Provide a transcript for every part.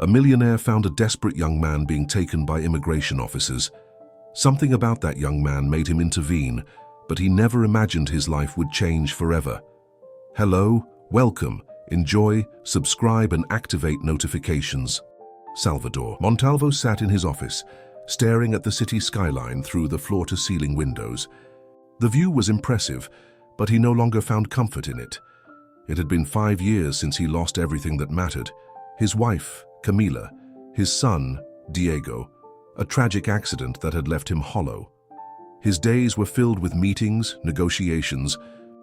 A millionaire found a desperate young man being taken by immigration officers. Something about that young man made him intervene, but he never imagined his life would change forever. Hello, welcome, enjoy, subscribe and activate notifications. Salvador Montalvo sat in his office, staring at the city skyline through the floor-to-ceiling windows. The view was impressive, but he no longer found comfort in it. It had been 5 years since he lost everything that mattered: his wife, Camila, his son, Diego, a tragic accident that had left him hollow. His days were filled with meetings, negotiations,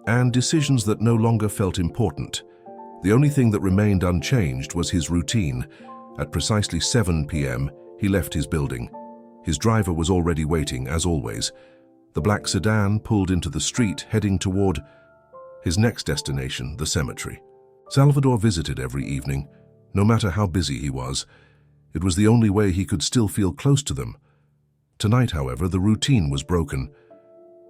and decisions that no longer felt important. The only thing that remained unchanged was his routine. At precisely 7 p.m., he left his building. His driver was already waiting, as always. The black sedan pulled into the street, heading toward his next destination, the cemetery. Salvador visited every evening, no matter how busy he was. It was the only way he could still feel close to them. Tonight, however, the routine was broken.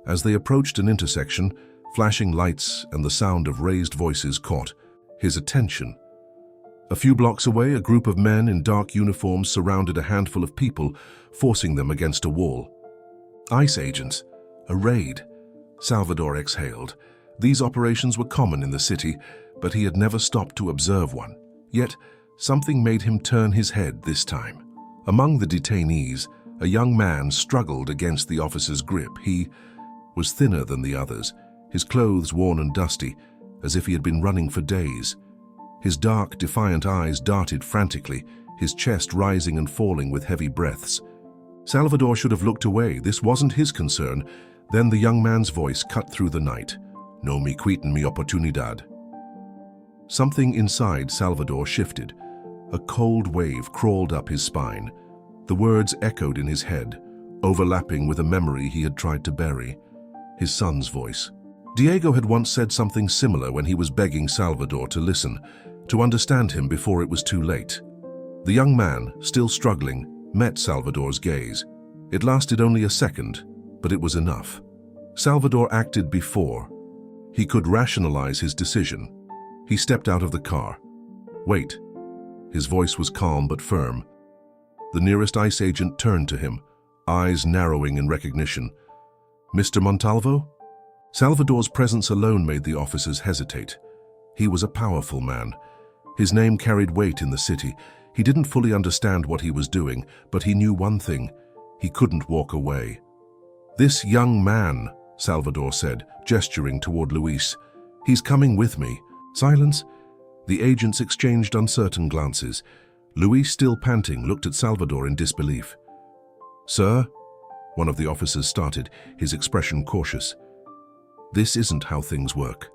As they approached an intersection, flashing lights and the sound of raised voices caught his attention. A few blocks away, a group of men in dark uniforms surrounded a handful of people, forcing them against a wall. ICE agents. A raid. Salvador exhaled. These operations were common in the city, but he had never stopped to observe one. Yet, something made him turn his head this time. Among the detainees, a young man struggled against the officer's grip. He was thinner than the others, his clothes worn and dusty, as if he had been running for days. His dark, defiant eyes darted frantically, his chest rising and falling with heavy breaths. Salvador should have looked away. This wasn't his concern. Then the young man's voice cut through the night. "No me quiten mi oportunidad." Something inside Salvador shifted. A cold wave crawled up his spine. The words echoed in his head, overlapping with a memory he had tried to bury. His son's voice. Diego had once said something similar when he was begging Salvador to listen, to understand him before it was too late. The young man, still struggling, met Salvador's gaze. It lasted only a second, but it was enough. Salvador acted before he could rationalize his decision. He stepped out of the car. "Wait." His voice was calm but firm. The nearest ICE agent turned to him, eyes narrowing in recognition. "Mr. Montalvo?" Salvador's presence alone made the officers hesitate. He was a powerful man. His name carried weight in the city. He didn't fully understand what he was doing, but he knew one thing: he couldn't walk away. "This young man," Salvador said, gesturing toward Luis. "He's coming with me." Silence. The agents exchanged uncertain glances. Luis, still panting, looked at Salvador in disbelief. "Sir?" One of the officers started, his expression cautious. "This isn't how things work."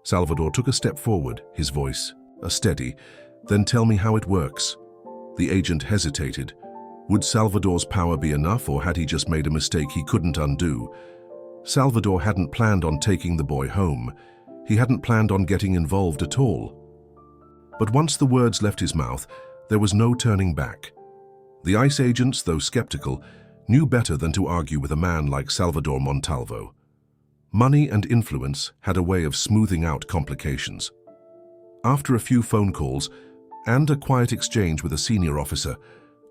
Salvador took a step forward, his voice steady. "Then tell me how it works." The agent hesitated. Would Salvador's power be enough, or had he just made a mistake he couldn't undo? Salvador hadn't planned on taking the boy home. He hadn't planned on getting involved at all. But once the words left his mouth, there was no turning back. The ICE agents, though skeptical, knew better than to argue with a man like Salvador Montalvo. Money and influence had a way of smoothing out complications. After a few phone calls and a quiet exchange with a senior officer,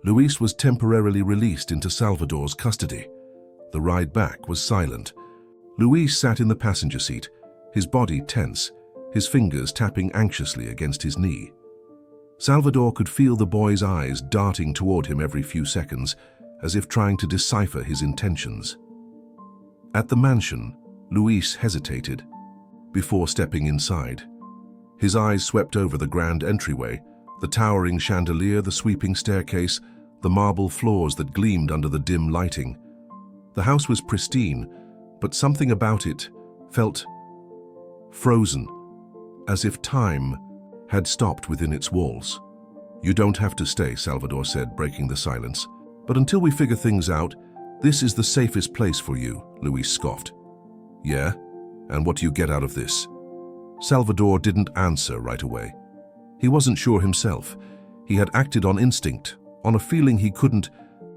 Luis was temporarily released into Salvador's custody. The ride back was silent. Luis sat in the passenger seat, his body tense, his fingers tapping anxiously against his knee. Salvador could feel the boy's eyes darting toward him every few seconds, as if trying to decipher his intentions. At the mansion, Luis hesitated before stepping inside. His eyes swept over the grand entryway, the towering chandelier, the sweeping staircase, the marble floors that gleamed under the dim lighting. The house was pristine, but something about it felt frozen, as if time had stopped within its walls. "You don't have to stay," Salvador said, breaking the silence. "But until we figure things out, this is the safest place for you," Luis scoffed. "Yeah? And what do you get out of this?" Salvador didn't answer right away. He wasn't sure himself. He had acted on instinct, on a feeling he couldn't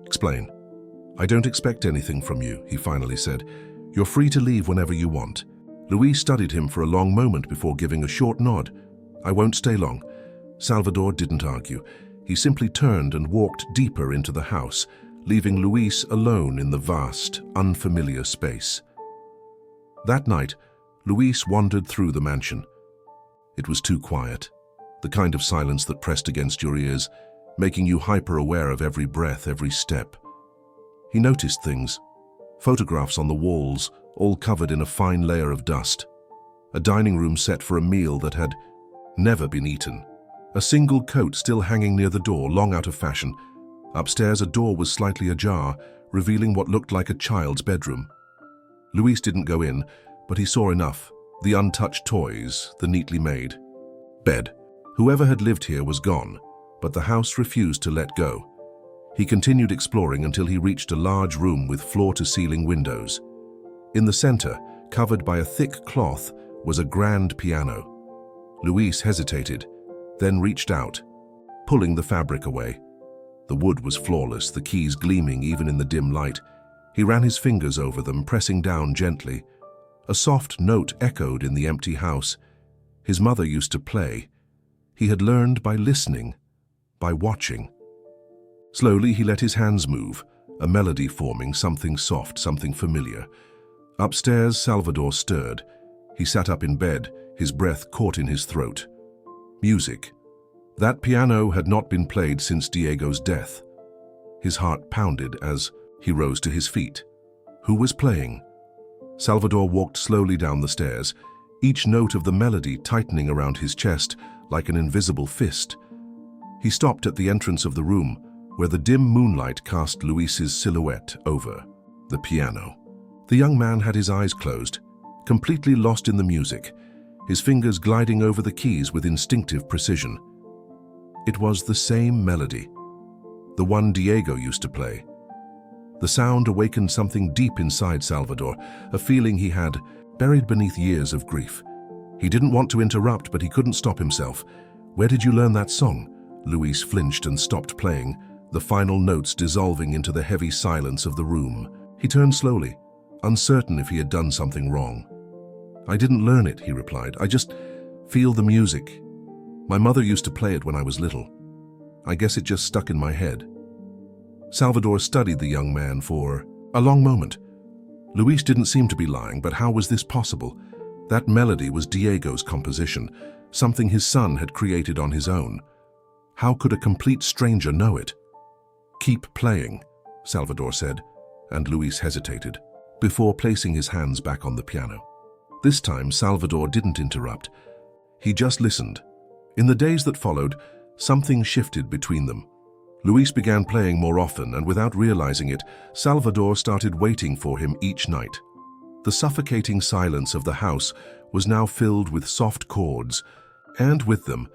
explain. "I don't expect anything from you," he finally said. "You're free to leave whenever you want." Luis studied him for a long moment before giving a short nod. "I won't stay long." Salvador didn't argue. He simply turned and walked deeper into the house, leaving Luis alone in the vast, unfamiliar space. That night, Luis wandered through the mansion. It was too quiet, the kind of silence that pressed against your ears, making you hyper-aware of every breath, every step. He noticed things. Photographs on the walls, all covered in a fine layer of dust. A dining room set for a meal that had never been eaten. A single coat still hanging near the door, long out of fashion. Upstairs, a door was slightly ajar, revealing what looked like a child's bedroom. Luis didn't go in, but he saw enough. The untouched toys, the neatly made bed. Whoever had lived here was gone, but the house refused to let go. He continued exploring until he reached a large room with floor-to-ceiling windows. In the center, covered by a thick cloth, was a grand piano. Luis hesitated, then reached out, pulling the fabric away. The wood was flawless, the keys gleaming even in the dim light. He ran his fingers over them, pressing down gently. A soft note echoed in the empty house. His mother used to play. He had learned by listening, by watching. Slowly he let his hands move, a melody forming, something soft, something familiar. Upstairs, Salvador stirred. He sat up in bed, his breath caught in his throat. Music. That piano had not been played since Diego's death. His heart pounded as he rose to his feet. Who was playing? Salvador walked slowly down the stairs, each note of the melody tightening around his chest like an invisible fist. He stopped at the entrance of the room, where the dim moonlight cast Luis's silhouette over the piano. The young man had his eyes closed, completely lost in the music, his fingers gliding over the keys with instinctive precision. It was the same melody, the one Diego used to play. The sound awakened something deep inside Salvador, a feeling he had buried beneath years of grief. He didn't want to interrupt, but he couldn't stop himself. "Where did you learn that song?" Luis flinched and stopped playing, the final notes dissolving into the heavy silence of the room. He turned slowly, uncertain if he had done something wrong. "I didn't learn it," he replied. "I just feel the music. My mother used to play it when I was little. I guess it just stuck in my head." Salvador studied the young man for a long moment. Luis didn't seem to be lying, but how was this possible? That melody was Diego's composition, something his son had created on his own. How could a complete stranger know it? "Keep playing," Salvador said, and Luis hesitated, before placing his hands back on the piano. This time, Salvador didn't interrupt. He just listened. In the days that followed, something shifted between them. Luis began playing more often, and without realizing it, Salvador started waiting for him each night. The suffocating silence of the house was now filled with soft chords, and with them,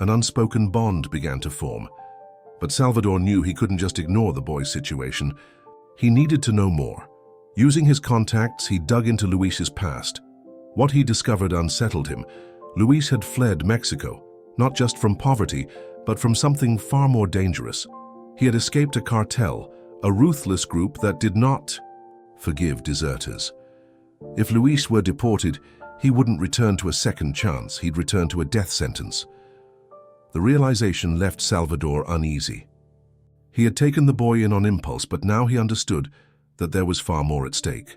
an unspoken bond began to form. But Salvador knew he couldn't just ignore the boy's situation. He needed to know more. Using his contacts, he dug into Luis's past. What he discovered unsettled him. Luis had fled Mexico, not just from poverty, but from something far more dangerous. He had escaped a cartel, a ruthless group that did not forgive deserters. If Luis were deported, he wouldn't return to a second chance, he'd return to a death sentence. The realization left Salvador uneasy. He had taken the boy in on impulse, but now he understood that there was far more at stake.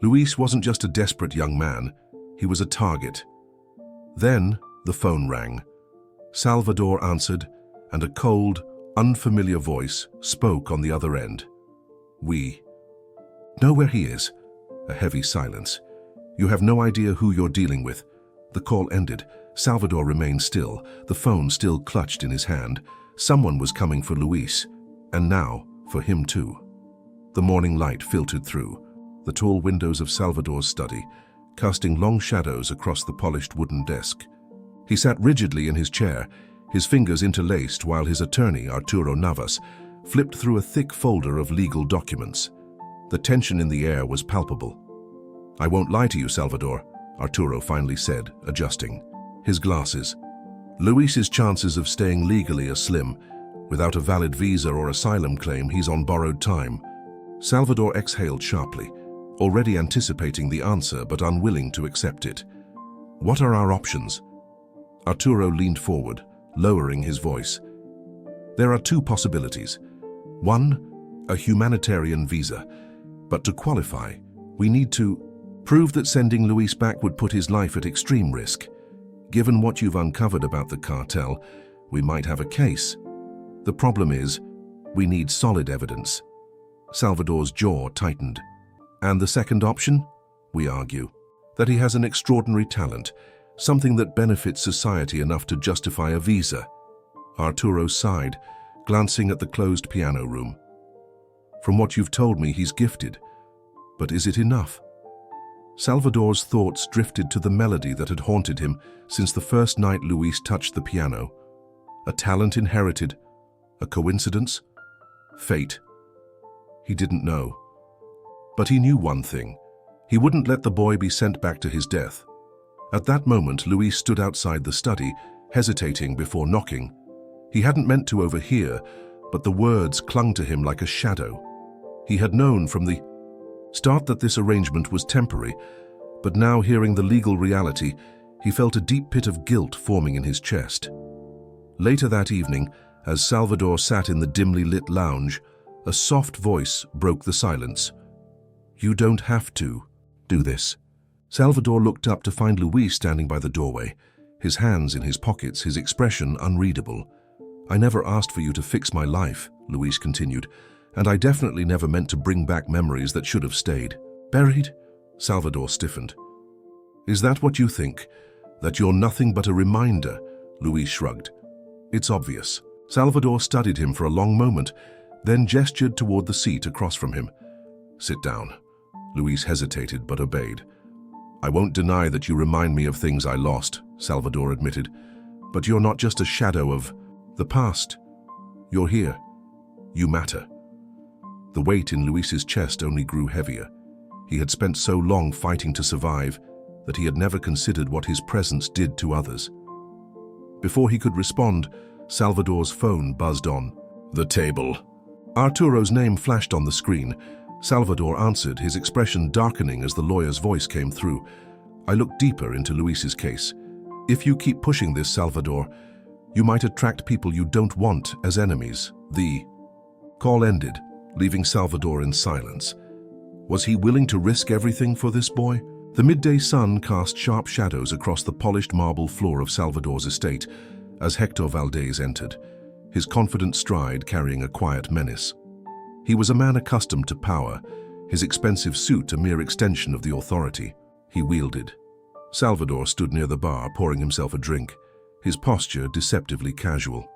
Luis wasn't just a desperate young man, he was a target. Then the phone rang. Salvador answered, and a cold, unfamiliar voice spoke on the other end. "We know where he is." A heavy silence. "You have no idea who you're dealing with." The call ended. Salvador remained still, the phone still clutched in his hand. Someone was coming for Luis, and now for him too. The morning light filtered through the tall windows of Salvador's study, casting long shadows across the polished wooden desk. He sat rigidly in his chair, his fingers interlaced while his attorney, Arturo Navas, flipped through a thick folder of legal documents. The tension in the air was palpable. "I won't lie to you, Salvador," Arturo finally said, adjusting his glasses. "Luis's chances of staying legally are slim. Without a valid visa or asylum claim, he's on borrowed time." Salvador exhaled sharply, already anticipating the answer but unwilling to accept it. "What are our options?" Arturo leaned forward, lowering his voice. There are two possibilities. One, a humanitarian visa. But to qualify, we need to prove that sending Luis back would put his life at extreme risk. Given what you've uncovered about the cartel, we might have a case. The problem is, we need solid evidence. Salvador's jaw tightened. And the second option? We argue that he has an extraordinary talent, something that benefits society enough to justify a visa. Arturo sighed, glancing at the closed piano room. From what you've told me, he's gifted. But is it enough? Salvador's thoughts drifted to the melody that had haunted him since the first night Luis touched the piano. A talent inherited? A coincidence? Fate? He didn't know. But he knew one thing. He wouldn't let the boy be sent back to his death. At that moment, Luis stood outside the study, hesitating before knocking. He hadn't meant to overhear, but the words clung to him like a shadow. He had known from the start that this arrangement was temporary, but now hearing the legal reality, he felt a deep pit of guilt forming in his chest. Later that evening, as Salvador sat in the dimly lit lounge, a soft voice broke the silence. "You don't have to do this." Salvador looked up to find Luis standing by the doorway, his hands in his pockets, his expression unreadable. "I never asked for you to fix my life," Luis continued, "and I definitely never meant to bring back memories that should have stayed buried." Salvador stiffened. "Is that what you think? That you're nothing but a reminder?" Luis shrugged. "It's obvious." Salvador studied him for a long moment, then gestured toward the seat across from him. "Sit down." Luis hesitated but obeyed. "I won't deny that you remind me of things I lost," Salvador admitted. "But you're not just a shadow of the past. You're here. You matter." The weight in Luis's chest only grew heavier. He had spent so long fighting to survive that he had never considered what his presence did to others. Before he could respond, Salvador's phone buzzed on. "The table." Arturo's name flashed on the screen. Salvador answered, his expression darkening as the lawyer's voice came through. "I looked deeper into Luis's case. If you keep pushing this, Salvador, you might attract people you don't want as enemies." The call ended, leaving Salvador in silence. Was he willing to risk everything for this boy? The midday sun cast sharp shadows across the polished marble floor of Salvador's estate as Hector Valdez entered, his confident stride carrying a quiet menace. He was a man accustomed to power, his expensive suit a mere extension of the authority he wielded. Salvador stood near the bar, pouring himself a drink, his posture deceptively casual.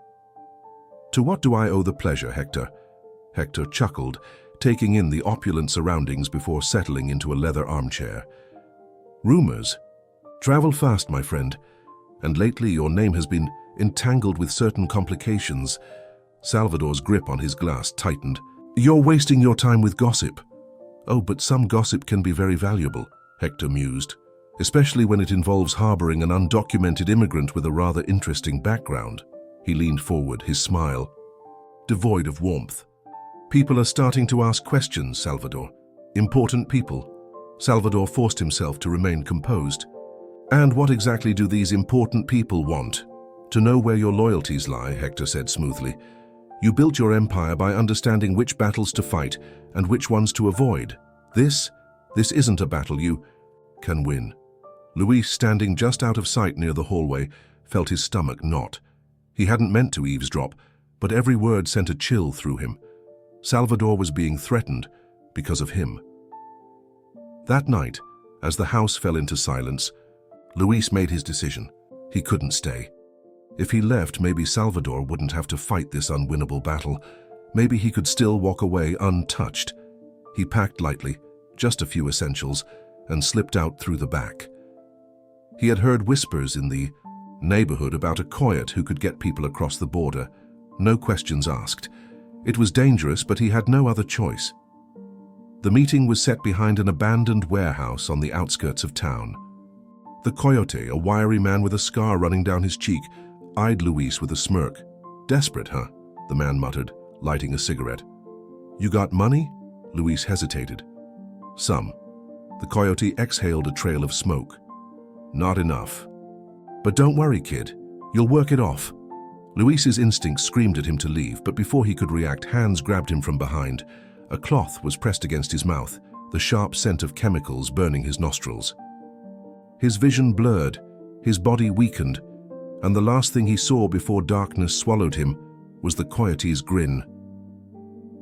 "To what do I owe the pleasure, Hector?" Hector chuckled, taking in the opulent surroundings before settling into a leather armchair. "Rumors travel fast, my friend, and lately your name has been entangled with certain complications." Salvador's grip on his glass tightened. "You're wasting your time with gossip." "Oh, but some gossip can be very valuable," Hector mused, "especially when it involves harboring an undocumented immigrant with a rather interesting background." He leaned forward, his smile devoid of warmth. "People are starting to ask questions, Salvador. Important people." Salvador forced himself to remain composed. "And what exactly do these important people want?" "To know where your loyalties lie," Hector said smoothly. "You built your empire by understanding which battles to fight and which ones to avoid. This isn't a battle you can win." Luis, standing just out of sight near the hallway, felt his stomach knot. He hadn't meant to eavesdrop, but every word sent a chill through him. Salvador was being threatened because of him. That night, as the house fell into silence, Luis made his decision. He couldn't stay. If he left, maybe Salvador wouldn't have to fight this unwinnable battle. Maybe he could still walk away untouched. He packed lightly, just a few essentials, and slipped out through the back. He had heard whispers in the neighborhood about a coyote who could get people across the border. No questions asked. It was dangerous, but he had no other choice. The meeting was set behind an abandoned warehouse on the outskirts of town. The coyote, a wiry man with a scar running down his cheek, eyed Luis with a smirk. "Desperate, huh?" the man muttered, lighting a cigarette. "You got money?" Luis hesitated. "Some." The coyote exhaled a trail of smoke. "Not enough. But don't worry, kid. You'll work it off." Luis's instinct screamed at him to leave, but before he could react, hands grabbed him from behind. A cloth was pressed against his mouth, the sharp scent of chemicals burning his nostrils. His vision blurred, his body weakened, and the last thing he saw before darkness swallowed him was the coyote's grin.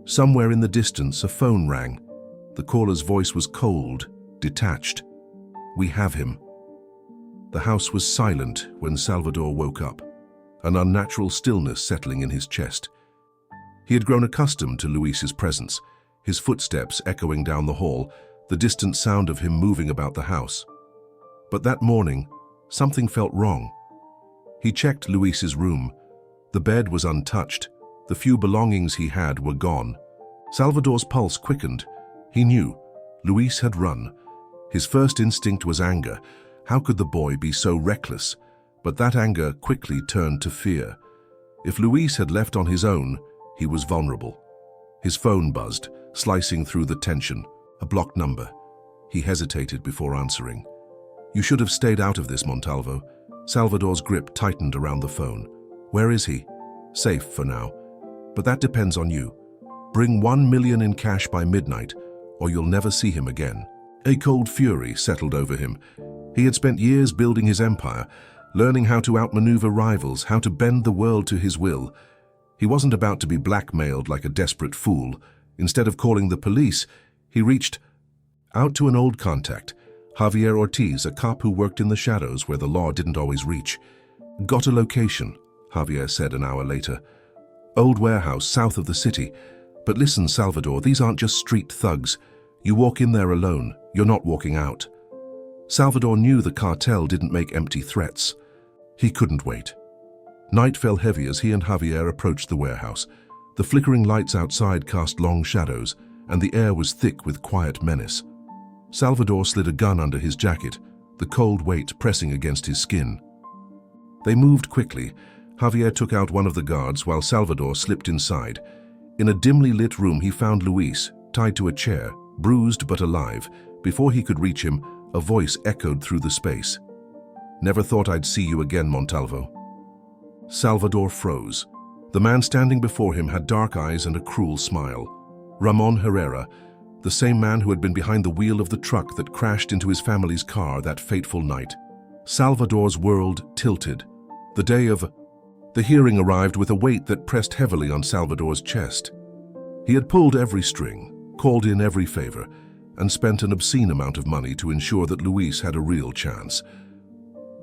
Somewhere in the distance, a phone rang. The caller's voice was cold, detached. "We have him." The house was silent when Salvador woke up, an unnatural stillness settling in his chest. He had grown accustomed to Luis's presence, his footsteps echoing down the hall, the distant sound of him moving about the house. But that morning, something felt wrong. He checked Luis's room. The bed was untouched. The few belongings he had were gone. Salvador's pulse quickened. He knew. Luis had run. His first instinct was anger. How could the boy be so reckless? But that anger quickly turned to fear. If Luis had left on his own, he was vulnerable. His phone buzzed, slicing through the tension. A blocked number. He hesitated before answering. "You should have stayed out of this, Montalvo." Salvador's grip tightened around the phone. "Where is he?" "Safe for now. But that depends on you. Bring 1 million in cash by midnight, or you'll never see him again." A cold fury settled over him. He had spent years building his empire, learning how to outmaneuver rivals, how to bend the world to his will. He wasn't about to be blackmailed like a desperate fool. Instead of calling the police, he reached out to an old contact, Javier Ortiz, a cop who worked in the shadows where the law didn't always reach. "Got a location," Javier said an hour later. "Old warehouse south of the city. But listen, Salvador, these aren't just street thugs. You walk in there alone, you're not walking out." Salvador knew the cartel didn't make empty threats. He couldn't wait. Night fell heavy as he and Javier approached the warehouse. The flickering lights outside cast long shadows, and the air was thick with quiet menace. Salvador slid a gun under his jacket, the cold weight pressing against his skin. They moved quickly. Javier took out one of the guards while Salvador slipped inside. In a dimly lit room, he found Luis, tied to a chair, bruised but alive. Before he could reach him, a voice echoed through the space. "Never thought I'd see you again, Montalvo." Salvador froze. The man standing before him had dark eyes and a cruel smile. Ramon Herrera, the same man who had been behind the wheel of the truck that crashed into his family's car that fateful night. Salvador's world tilted. The day of the hearing arrived with a weight that pressed heavily on Salvador's chest. He had pulled every string, called in every favor, and spent an obscene amount of money to ensure that Luis had a real chance.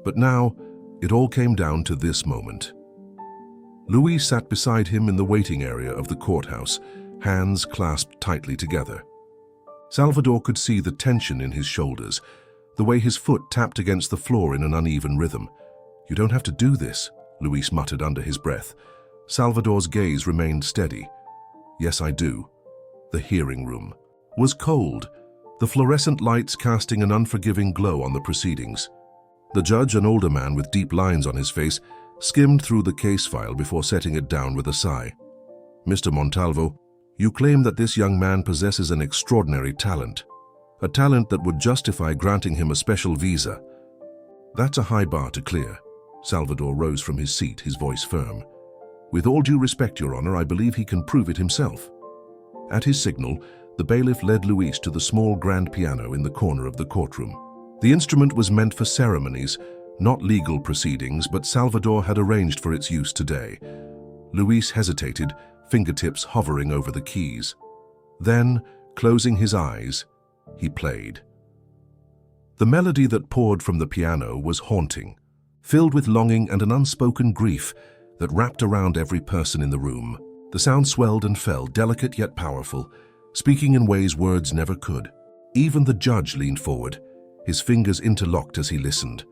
But now, it all came down to this moment. Luis sat beside him in the waiting area of the courthouse, hands clasped tightly together. Salvador could see the tension in his shoulders, the way his foot tapped against the floor in an uneven rhythm. "You don't have to do this," Luis muttered under his breath. Salvador's gaze remained steady. "Yes, I do." The hearing room was cold, the fluorescent lights casting an unforgiving glow on the proceedings. The judge, an older man with deep lines on his face, skimmed through the case file before setting it down with a sigh. "Mr. Montalvo, you claim that this young man possesses an extraordinary talent, a talent that would justify granting him a special visa. That's a high bar to clear." Salvador rose from his seat, his voice firm. "With all due respect, Your Honor, I believe he can prove it himself." At his signal, the bailiff led Luis to the small grand piano in the corner of the courtroom. The instrument was meant for ceremonies, not legal proceedings, but Salvador had arranged for its use today. Luis hesitated, fingertips hovering over the keys. Then, closing his eyes, he played. The melody that poured from the piano was haunting, filled with longing and an unspoken grief that wrapped around every person in the room. The sound swelled and fell, delicate yet powerful, speaking in ways words never could. Even the judge leaned forward, his fingers interlocked as he listened.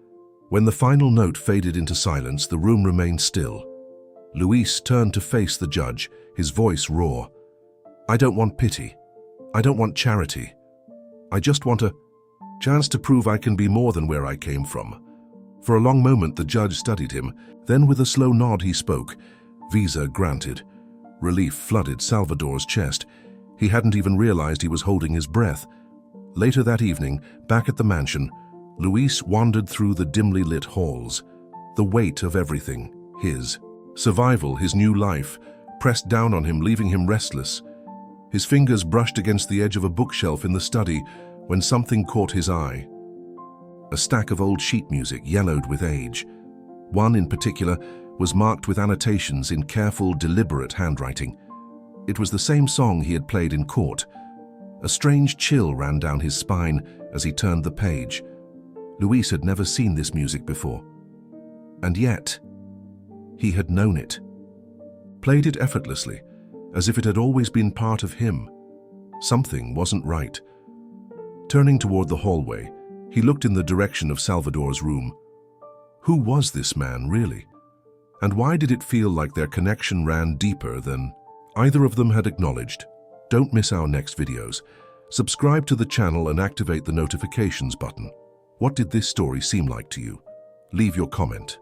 When the final note faded into silence, the room remained still. Luis turned to face the judge, his voice raw. "I don't want pity. I don't want charity. I just want a chance to prove I can be more than where I came from." For a long moment, the judge studied him. Then with a slow nod, he spoke. "Visa granted." Relief flooded Salvador's chest. He hadn't even realized he was holding his breath. Later that evening, back at the mansion, Luis wandered through the dimly lit halls. The weight of everything, his. Survival, his new life, pressed down on him, leaving him restless. His fingers brushed against the edge of a bookshelf in the study when something caught his eye. A stack of old sheet music, yellowed with age. One in particular was marked with annotations in careful, deliberate handwriting. It was the same song he had played in court. A strange chill ran down his spine as he turned the page. Luis had never seen this music before. And yet, he had known it. Played it effortlessly, as if it had always been part of him. Something wasn't right. Turning toward the hallway, he looked in the direction of Salvador's room. Who was this man, really? And why did it feel like their connection ran deeper than either of them had acknowledged? Don't miss our next videos. Subscribe to the channel and activate the notifications button. What did this story seem like to you? Leave your comment.